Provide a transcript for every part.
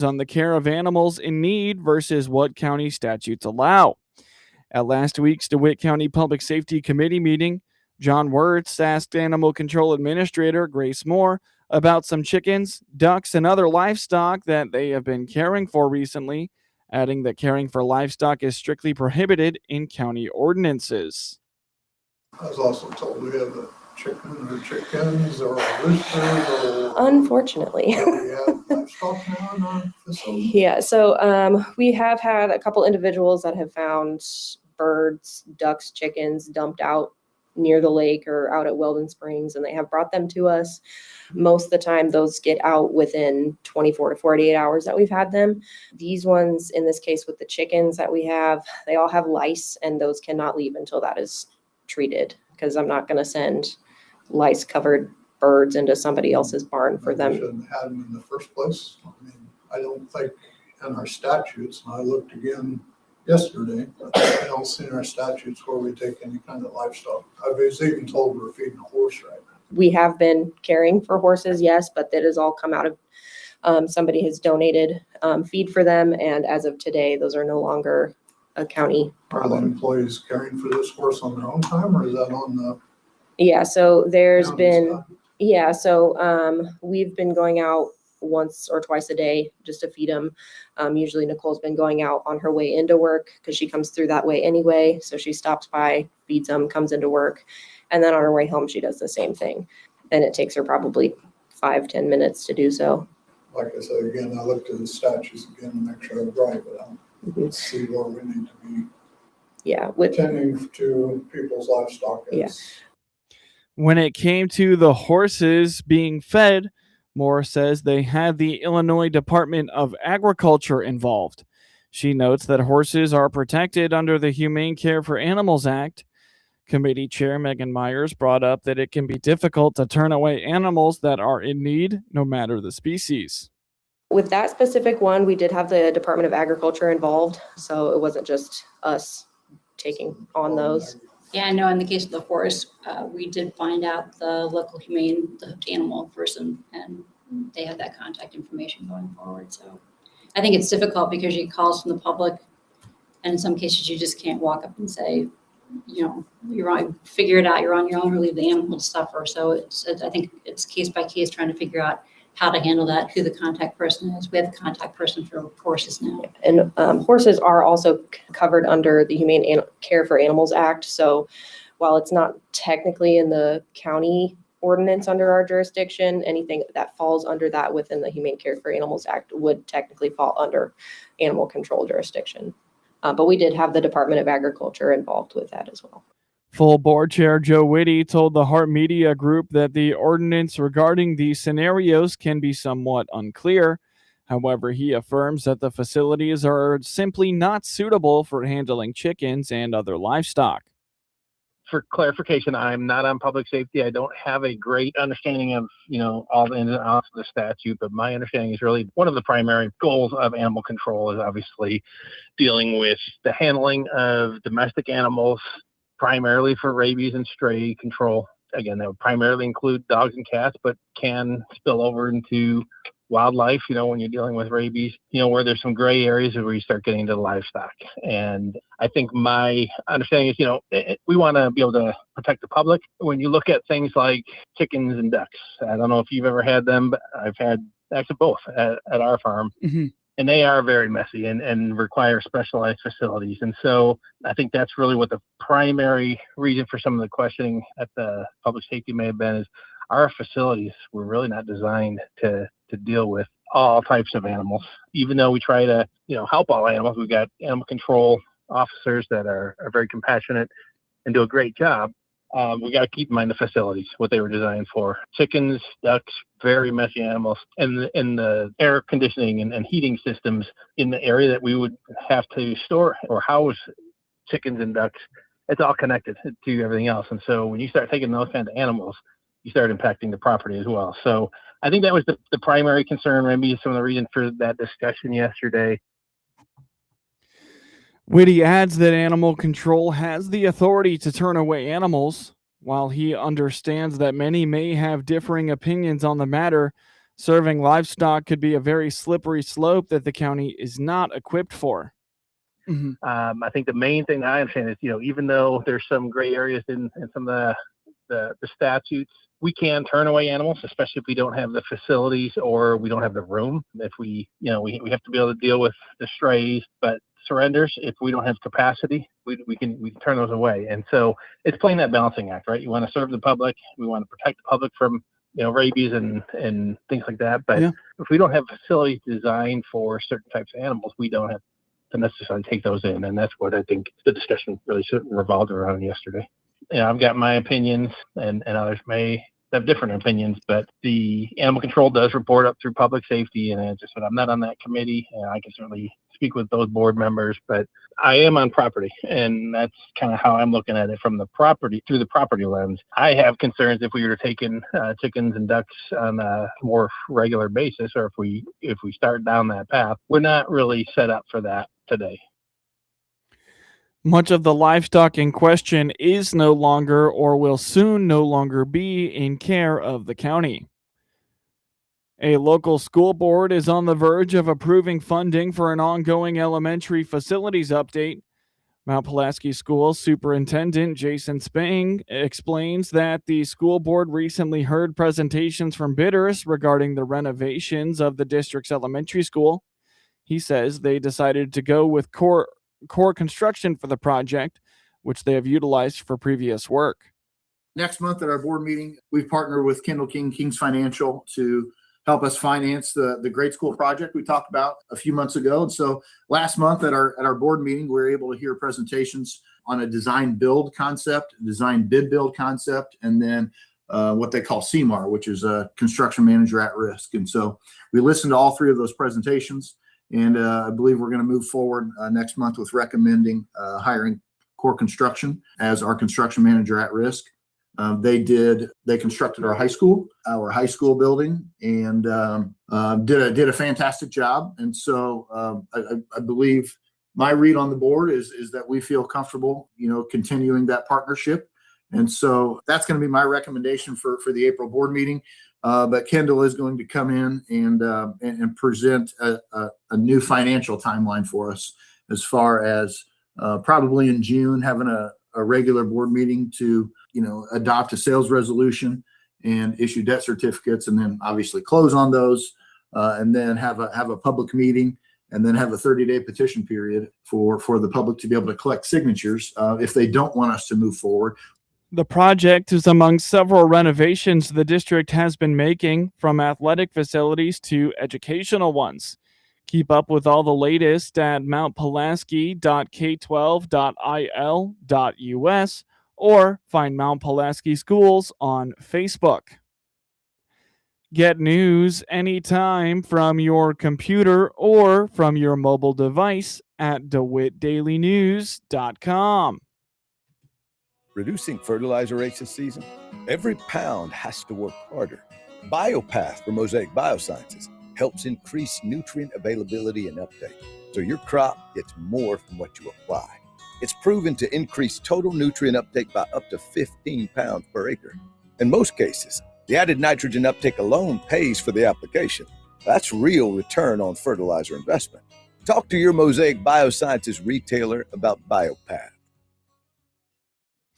on the care of animals in need versus what county statutes allow. At last week's DeWitt County Public Safety Committee meeting, John Wirtz asked Animal Control Administrator Grace Moore about some chickens, ducks, and other livestock that they have been caring for recently, adding that caring for livestock is strictly prohibited in county ordinances. I was also told we have a chicken or chickens or roosters or... Unfortunately. We have livestock now in our facility? Yeah, so we have had a couple individuals that have found birds, ducks, chickens dumped out near the lake or out at Weldon Springs, and they have brought them to us. Most of the time, those get out within 24 to 48 hours that we've had them. These ones, in this case with the chickens that we have, they all have lice, and those cannot leave until that is treated, because I'm not going to send lice-covered birds into somebody else's barn for them. We shouldn't have them in the first place. I mean, I don't think in our statutes, and I looked again yesterday, but I don't see in our statutes where we take any kind of livestock. I was even told we're feeding a horse right now. We have been caring for horses, yes, but that has all come out of somebody has donated feed for them, and as of today, those are no longer a county problem. Are the employees caring for this horse on their own time, or is that on the... Yeah, so there's county been, side? yeah, so we've been going out once or twice a day just to feed them. Usually Nicole's been going out on her way into work because she comes through that way anyway. So she stops by, feeds them, comes into work. And then on her way home, she does the same thing. And it takes her probably 5-10 minutes to do so. Like I said, again, I looked at the statutes again to make sure I'm right, but I'll see where we need to be. Yeah, with Tending to people's livestock. Yeah. When it came to the horses being fed, Moore says they had the Illinois Department of Agriculture involved. She notes that horses are protected under the Humane Care for Animals Act. Committee Chair Megan Myers brought up that it can be difficult to turn away animals that are in need, no matter the species. With that specific one, we did have the Department of Agriculture involved, so it wasn't just us taking on those. Yeah, I know in the case of the horse, we did find out the local humane, the hooked animal person, and they had that contact information going forward. So I think it's difficult because you get calls from the public, and in some cases you just can't walk up and say, you know, you're on, figure it out, you're on your own, or leave the animal to suffer. So I think it's case by case trying to figure out how to handle that, who the contact person is. We have the contact person for horses now. And horses are also covered under the Humane Care for Animals Act. So while it's not technically in the county ordinance under our jurisdiction, anything that falls under that within the Humane Care for Animals Act would technically fall under animal control jurisdiction. But we did have the Department of Agriculture involved with that as well. Full board chair Joe Whitty told the Heart Media Group that the ordinance regarding these scenarios can be somewhat unclear. However, he affirms that the facilities are simply not suitable for handling chickens and other livestock. For clarification, I'm not on public safety. I don't have a great understanding of, all the ins and outs of the statute, but my understanding is really one of the primary goals of animal control is obviously dealing with the handling of domestic animals, primarily for rabies and stray control. Again, that would primarily include dogs and cats, but can spill over into wildlife, when you're dealing with rabies, where there's some gray areas where you start getting into livestock. And I think my understanding is, we want to be able to protect the public. When you look at things like chickens and ducks, I don't know if you've ever had them, but I've had actually both at our farm. Mm-hmm. And they are very messy and require specialized facilities. And so I think that's really what the primary reason for some of the questioning at the public safety may have been is our facilities were really not designed to deal with all types of animals. Even though we try to, help all animals, we've got animal control officers that are very compassionate and do a great job. We got to keep in mind the facilities, what they were designed for. Chickens, ducks, very messy animals. And in the air conditioning and heating systems in the area that we would have to store or house chickens and ducks, it's all connected to everything else. And so when you start taking those kinds of animals, you start impacting the property as well. So I think that was the primary concern, maybe some of the reason for that discussion yesterday. Whitty adds that animal control has the authority to turn away animals. While he understands that many may have differing opinions on the matter, Serving livestock could be a very slippery slope that the county is not equipped for. I think the main thing I understand is, even though there's some gray areas in some of the statutes, we can turn away animals, especially if we don't have the facilities or we don't have the room. If we have to be able to deal with the strays, but surrenders, if we don't have capacity, we can turn those away. And so it's playing that balancing act, right? You want to serve the public, we want to protect the public from rabies and things like that. But if we don't have facilities designed for certain types of animals, we don't have to necessarily take those in. And that's what I think the discussion really revolved around yesterday. I've got my opinions, and others may have different opinions, but the animal control does report up through public safety. And I just said, I'm not on that committee, and I can certainly speak with those board members, but I am on property. And that's kind of how I'm looking at it from the property, through the property lens. I have concerns if we were taking chickens and ducks on a more regular basis, or if we start down that path. We're not really set up for that today. Much of the livestock in question is no longer or will soon no longer be in care of the county. A local school board is on the verge of approving funding for an ongoing elementary facilities update. Mount Pulaski School Superintendent Jason Spang explains that the school board recently heard presentations from bidders regarding the renovations of the district's elementary school. He says they decided to go with core construction for the project, which they have utilized for previous work. Next month at our board meeting, we've partnered with Kendall King's Financial to help us finance the grade school project we talked about a few months ago. And so last month at our board meeting, we were able to hear presentations on a design build concept, design bid build concept, and then what they call CMAR, which is a construction manager at risk. And so we listened to all three of those presentations. And I believe we're going to move forward next month with recommending hiring Core Construction as our construction manager at risk. They constructed our high school building, and did a fantastic job. And so I believe my read on the board is that we feel comfortable, continuing that partnership. And so that's going to be my recommendation for the April board meeting. But Kendall is going to come in and present a new financial timeline for us, as far as probably in June having a regular board meeting to adopt a sales resolution and issue debt certificates, and then obviously close on those, and then have a public meeting, and then have a 30-day petition period for the public to be able to collect signatures if they don't want us to move forward. The project is among several renovations the district has been making, from athletic facilities to educational ones. Keep up with all the latest at mountpulaski.k12.il.us or find Mount Pulaski Schools on Facebook. Get news anytime from your computer or from your mobile device at DeWittDailyNews.com. Reducing fertilizer rates this season? Every pound has to work harder. BioPath from Mosaic Biosciences helps increase nutrient availability and uptake, so your crop gets more from what you apply. It's proven to increase total nutrient uptake by up to 15 pounds per acre. In most cases, the added nitrogen uptake alone pays for the application. That's real return on fertilizer investment. Talk to your Mosaic Biosciences retailer about BioPath.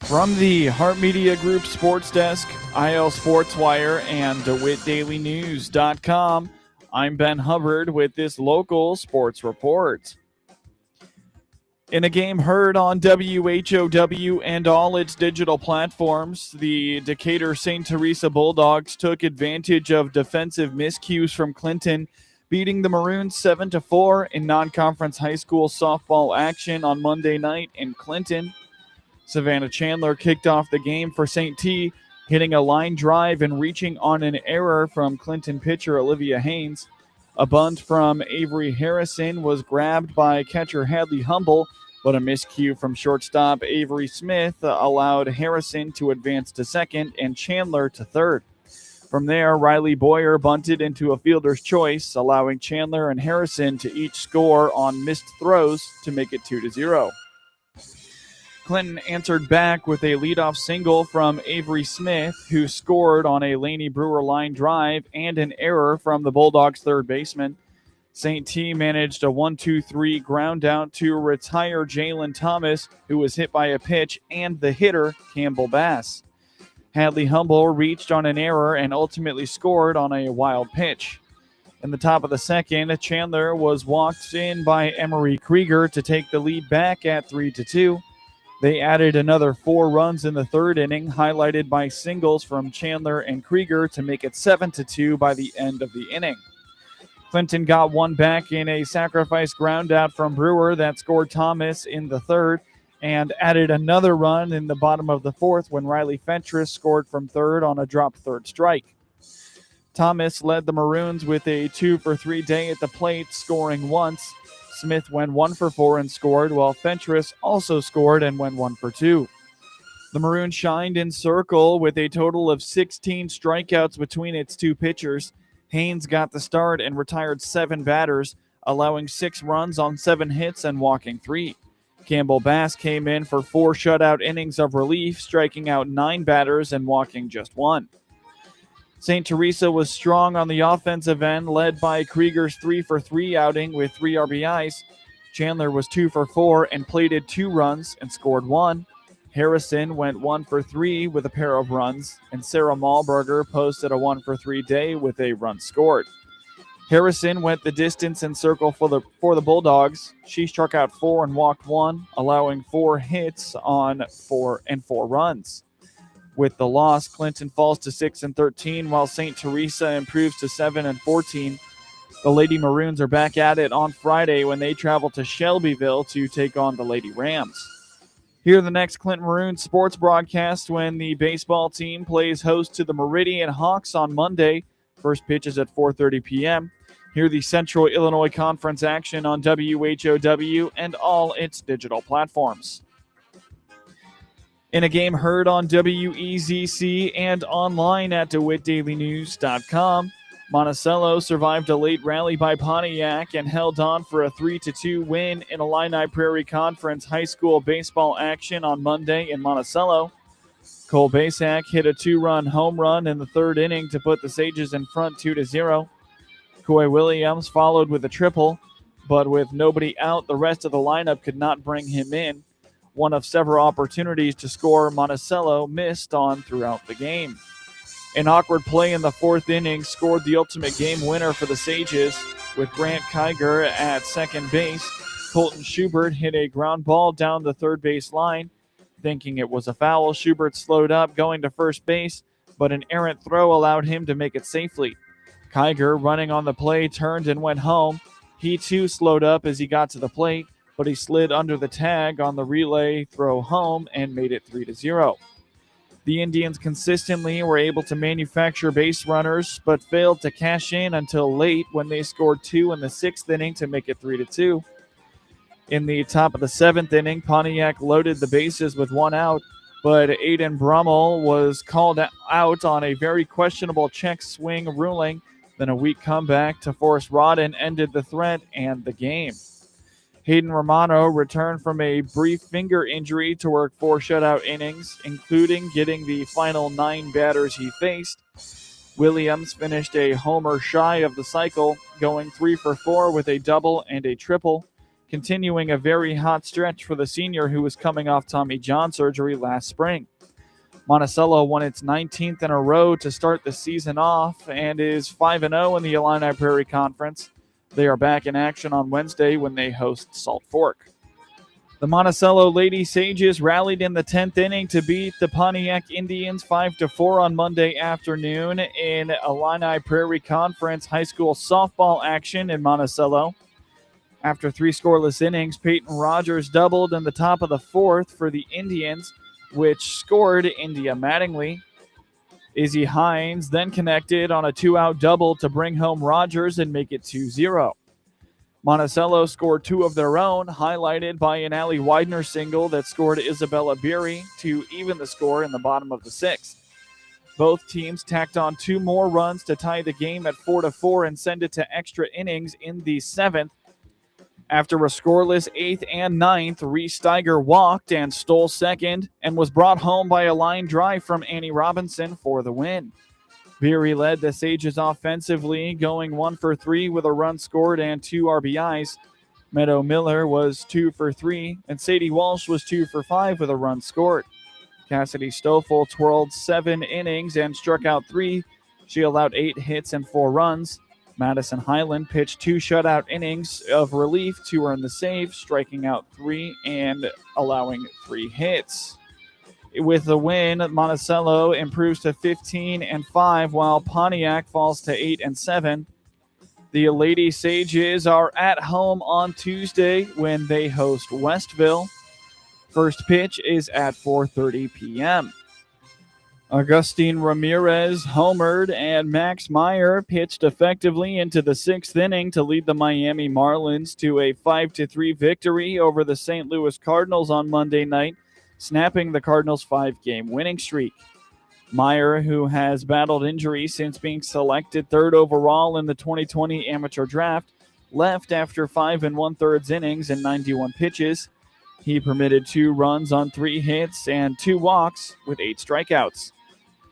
From the Hart Media Group Sports Desk, IL Sports Wire, and DeWittDailyNews.com, I'm Ben Hubbard with this local sports report. In a game heard on WHOW and all its digital platforms, the Decatur St. Teresa Bulldogs took advantage of defensive miscues from Clinton, beating the Maroons 7-4 in non-conference high school softball action on Monday night in Clinton. Savannah Chandler kicked off the game for St. T, hitting a line drive and reaching on an error from Clinton pitcher Olivia Haynes. A bunt from Avery Harrison was grabbed by catcher Hadley Humble, but a miscue from shortstop Avery Smith allowed Harrison to advance to second and Chandler to third. From there, Riley Boyer bunted into a fielder's choice, allowing Chandler and Harrison to each score on missed throws to make it 2-0. Clinton answered back with a leadoff single from Avery Smith, who scored on a Laney Brewer line drive and an error from the Bulldogs' third baseman. St. T managed a 1-2-3 ground out to retire Jalen Thomas, who was hit by a pitch, and the hitter, Campbell Bass. Hadley Humble reached on an error and ultimately scored on a wild pitch. In the top of the second, Chandler was walked in by Emery Krieger to take the lead back at 3-2. They added another 4 runs in the third inning, highlighted by singles from Chandler and Krieger to make it 7-2 by the end of the inning. Clinton got one back in a sacrifice groundout from Brewer that scored Thomas in the third, and added another run in the bottom of the fourth when Riley Fentress scored from third on a dropped third strike. Thomas led the Maroons with a 2-for-3 day at the plate, scoring once. Smith went 1-for-4 and scored, while Fentress also scored and went 1-for-2. The Maroons shined in circle with a total of 16 strikeouts between its two pitchers. Haynes got the start and retired 7 batters, allowing 6 runs on 7 hits and walking 3. Campbell Bass came in for 4 shutout innings of relief, striking out 9 batters and walking just 1. St. Teresa was strong on the offensive end, led by Krieger's 3-for-3 outing with 3 RBIs. Chandler was 2-for-4 and plated 2 runs and scored 1. Harrison went 1-for-3 with a pair of runs, and Sarah Malberger posted a 1-for-3 day with a run scored. Harrison went the distance in circle for the Bulldogs. She struck out 4 and walked 1, allowing 4 hits on 4 runs. With the loss, Clinton falls to 6-13, while St. Teresa improves to 7-14. The Lady Maroons are back at it on Friday when they travel to Shelbyville to take on the Lady Rams. Hear the next Clinton Maroons sports broadcast when the baseball team plays host to the Meridian Hawks on Monday. First pitch is at 4:30 p.m. Hear the Central Illinois Conference action on WHOW and all its digital platforms. In a game heard on WEZC and online at DeWittDailyNews.com, Monticello survived a late rally by Pontiac and held on for a 3-2 win in Illini Prairie Conference high school baseball action on Monday in Monticello. Cole Basak hit a 2-run home run in the third inning to put the Sages in front 2-0. Coy Williams followed with a triple, but with nobody out, the rest of the lineup could not bring him in. One of several opportunities to score Monticello missed on throughout the game. An awkward play in the fourth inning scored the ultimate game winner for the Sages. With Grant Kiger at second base, Colton Schubert hit a ground ball down the third base line. Thinking it was a foul, Schubert slowed up going to first base, but an errant throw allowed him to make it safely. Kiger, running on the play, turned and went home. He too slowed up as he got to the plate, but he slid under the tag on the relay throw home and made it 3-0. The Indians consistently were able to manufacture base runners, but failed to cash in until late when they scored 2 in the 6th inning to make it 3-2. In the top of the 7th inning, Pontiac loaded the bases with 1 out, but Aiden Brummel was called out on a very questionable check swing ruling. Then a weak comeback to Forrest Rodden ended the threat and the game. Hayden Romano returned from a brief finger injury to work 4 shutout innings, including getting the final 9 batters he faced. Williams finished a homer shy of the cycle, going 3-for-4 with a double and a triple, continuing a very hot stretch for the senior who was coming off Tommy John surgery last spring. Monticello won its 19th in a row to start the season off and is 5-0 in the Illini Prairie Conference. They are back in action on Wednesday when they host Salt Fork. The Monticello Lady Sages rallied in the 10th inning to beat the Pontiac Indians 5-4 on Monday afternoon in Illini Prairie Conference high school softball action in Monticello. After 3 scoreless innings, Peyton Rogers doubled in the top of the 4th for the Indians, which scored India Mattingly. Izzy Hines then connected on a 2-out double to bring home Rogers and make it 2-0. Monticello scored 2 of their own, highlighted by an Allie Widener single that scored Isabella Beery to even the score in the bottom of the 6th. Both teams tacked on 2 more runs to tie the game at 4-4 and send it to extra innings in the 7th. After a scoreless 8th and 9th, Reese Steiger walked and stole second and was brought home by a line drive from Annie Robinson for the win. Beery led the Sages offensively, going 1 for 3 with a run scored and 2 RBIs. Meadow Miller was 2 for 3, and Sadie Walsh was 2 for 5 with a run scored. Cassidy Stoffel twirled 7 innings and struck out 3. She allowed 8 hits and 4 runs. Madison Highland pitched 2 shutout innings of relief to earn the save, striking out 3 and allowing 3 hits. With the win, Monticello improves to 15-5, while Pontiac falls to 8-7. The Lady Sages are at home on Tuesday when they host Westville. First pitch is at 4:30 p.m. Augustine Ramirez homered, and Max Meyer pitched effectively into the 6th inning to lead the Miami Marlins to a 5-3 victory over the St. Louis Cardinals on Monday night, snapping the Cardinals' 5-game winning streak. Meyer, who has battled injury since being selected 3rd overall in the 2020 amateur draft, left after 5 1/3 innings and 91 pitches. He permitted 2 runs on 3 hits and 2 walks with 8 strikeouts.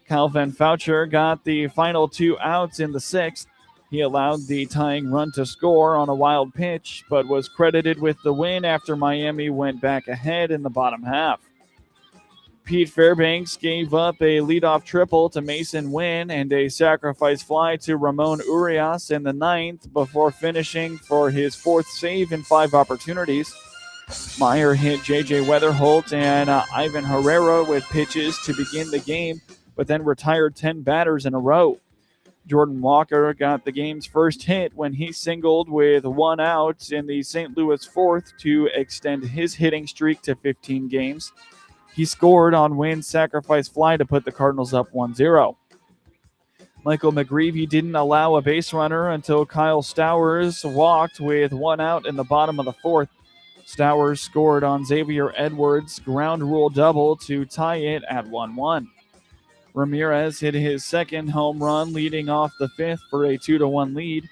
Calvin Foucher got the final 2 outs in the 6th. He allowed the tying run to score on a wild pitch, but was credited with the win after Miami went back ahead in the bottom half. Pete Fairbanks gave up a leadoff triple to Mason Wynn and a sacrifice fly to Ramon Urias in the 9th before finishing for his 4th save in 5 opportunities. Meyer hit J.J. Weatherholt and Ivan Herrera with pitches to begin the game, but then retired 10 batters in a row. Jordan Walker got the game's first hit when he singled with 1 out in the St. Louis 4th to extend his hitting streak to 15 games. He scored on Wynn's sacrifice fly to put the Cardinals up 1-0. Michael McGreevy didn't allow a base runner until Kyle Stowers walked with 1 out in the bottom of the 4th. Stowers scored on Xavier Edwards' ground rule double to tie it at 1-1. Ramirez hit his 2nd home run, leading off the 5th for a 2-1 lead.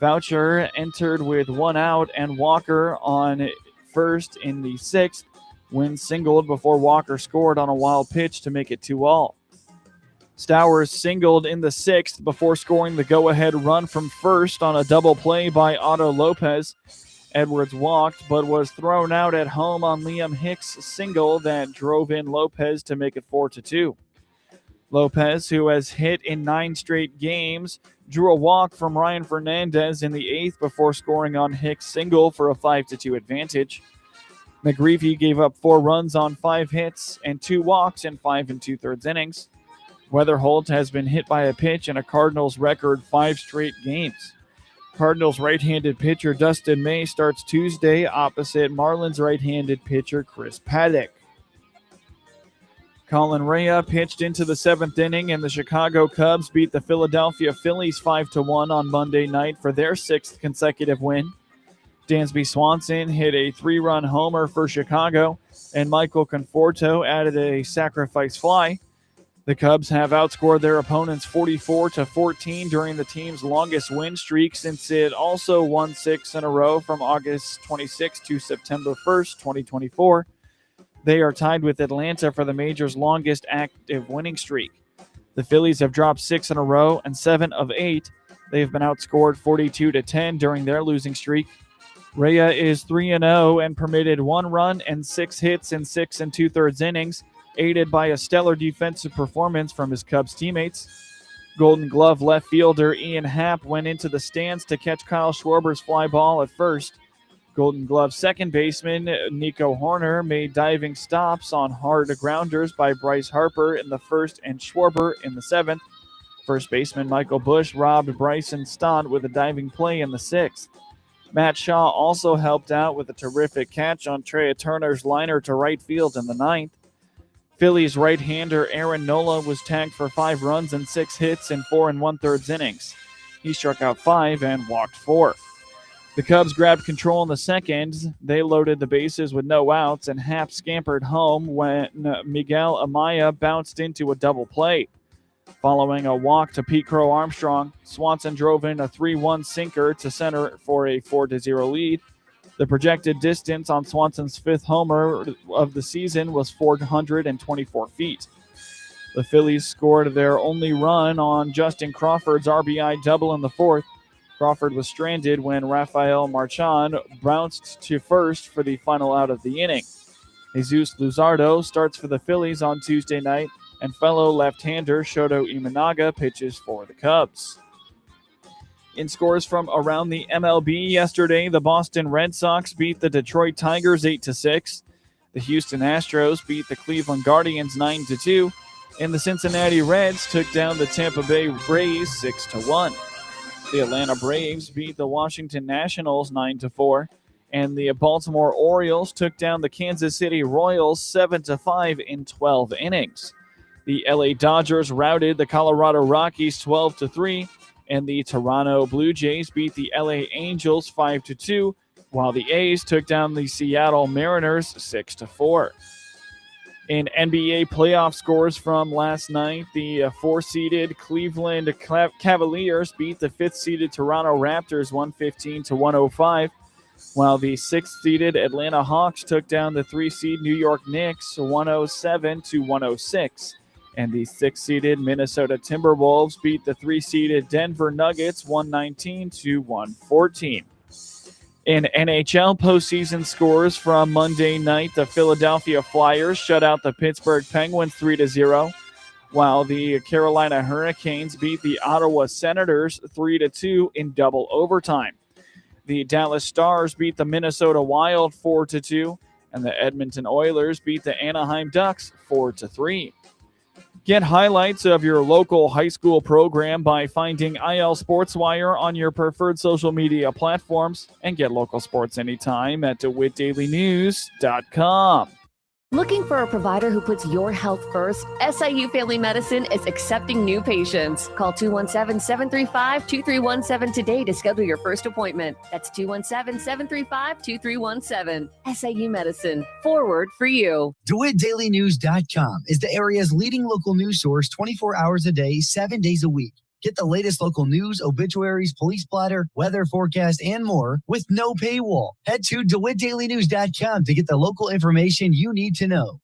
Foucher entered with 1 out, and Walker on first in the 6th. Wynn singled before Walker scored on a wild pitch to make it 2-all. Stowers singled in the 6th before scoring the go-ahead run from first on a double play by Otto Lopez. Edwards walked, but was thrown out at home on Liam Hicks' single that drove in Lopez to make it 4-2. Lopez, who has hit in 9 straight games, drew a walk from Ryan Fernandez in the 8th before scoring on Hicks' single for a 5-2 advantage. McGreevy gave up 4 runs on 5 hits and 2 walks in 5 2/3 innings. Weatherholt has been hit by a pitch in a Cardinals record 5 straight games. Cardinals right-handed pitcher Dustin May starts Tuesday opposite Marlins right-handed pitcher Chris Paddock. Colin Rea pitched into the 7th inning, and the Chicago Cubs beat the Philadelphia Phillies 5-1 on Monday night for their 6th consecutive win. Dansby Swanson hit a 3-run homer for Chicago, and Michael Conforto added a sacrifice fly. The Cubs have outscored their opponents 44-14 during the team's longest win streak since it also won 6 in a row from August 26 to September 1st, 2024. They are tied with Atlanta for the major's longest active winning streak. The Phillies have dropped 6 in a row and 7 of 8. They have been outscored 42-10 during their losing streak. Rea is 3-0 and permitted 1 run and 6 hits in 6 2/3 innings, aided by a stellar defensive performance from his Cubs teammates. Golden Glove left fielder Ian Happ went into the stands to catch Kyle Schwarber's fly ball at first. Golden Glove second baseman Nico Horner made diving stops on hard grounders by Bryce Harper in the 1st and Schwarber in the 7th. First baseman Michael Busch robbed Bryson Stott with a diving play in the 6th. Matt Shaw also helped out with a terrific catch on Trea Turner's liner to right field in the 9th. Phillies right-hander Aaron Nola was tagged for 5 runs and 6 hits in 4 1/3 innings. He struck out 5 and walked 4. The Cubs grabbed control in the 2nd. They loaded the bases with no outs, and Happ scampered home when Miguel Amaya bounced into a double play. Following a walk to Pete Crow Armstrong, Swanson drove in a 3-1 sinker to center for a 4-0 lead. The projected distance on Swanson's fifth homer of the season was 424 feet. The Phillies scored their only run on Justin Crawford's RBI double in the fourth. Crawford was stranded when Rafael Marchand bounced to first for the final out of the inning. Jesus Luzardo starts for the Phillies on Tuesday night, and fellow left-hander Shoto Imanaga pitches for the Cubs. In scores from around the MLB yesterday, the Boston Red Sox beat the Detroit Tigers 8-6. The Houston Astros beat the Cleveland Guardians 9-2. And the Cincinnati Reds took down the Tampa Bay Rays 6-1. The Atlanta Braves beat the Washington Nationals 9-4. And the Baltimore Orioles took down the Kansas City Royals 7-5 in 12 innings. The LA Dodgers routed the Colorado Rockies 12-3. And the Toronto Blue Jays beat the LA Angels 5-2, while the A's took down the Seattle Mariners 6-4. In NBA playoff scores from last night, the 4-seeded Cleveland Cavaliers beat the 5th-seeded Toronto Raptors 115-105, while the 6th-seeded Atlanta Hawks took down the 3-seed New York Knicks 107-106, and the 6th-seeded Minnesota Timberwolves beat the 3-seeded Denver Nuggets 119-114. In NHL postseason scores from Monday night, the Philadelphia Flyers shut out the Pittsburgh Penguins 3-0, while the Carolina Hurricanes beat the Ottawa Senators 3-2 in double overtime. The Dallas Stars beat the Minnesota Wild 4-2, and the Edmonton Oilers beat the Anaheim Ducks 4-3. Get highlights of your local high school program by finding IL SportsWire on your preferred social media platforms, and get local sports anytime at DeWittDailyNews.com. Looking for a provider who puts your health first? SIU Family Medicine is accepting new patients. Call 217-735-2317 today to schedule your first appointment. That's 217-735-2317. SIU Medicine, forward for you. DeWittDailyNews.com is the area's leading local news source 24 hours a day, 7 days a week. Get the latest local news, obituaries, police blotter, weather forecast, and more with no paywall. Head to DeWittDailyNews.com to get the local information you need to know.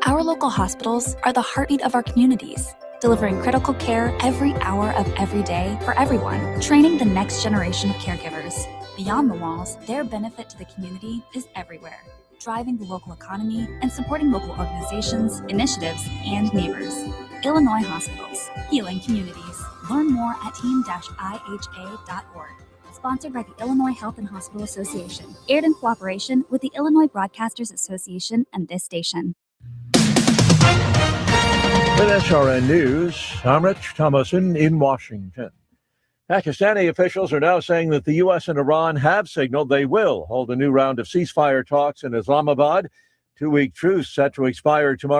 Our local hospitals are the heartbeat of our communities, delivering critical care every hour of every day for everyone, training the next generation of caregivers. Beyond the walls, their benefit to the community is everywhere, driving the local economy and supporting local organizations, initiatives, and neighbors. Illinois Hospitals, healing communities. Learn more at team-iha.org. Sponsored by the Illinois Health and Hospital Association. Aired in cooperation with the Illinois Broadcasters Association and this station. With SRN News, I'm Rich Thomason in Washington. Pakistani officials are now saying that the U.S. and Iran have signaled they will hold a new round of ceasefire talks in Islamabad. 2-week truce set to expire tomorrow.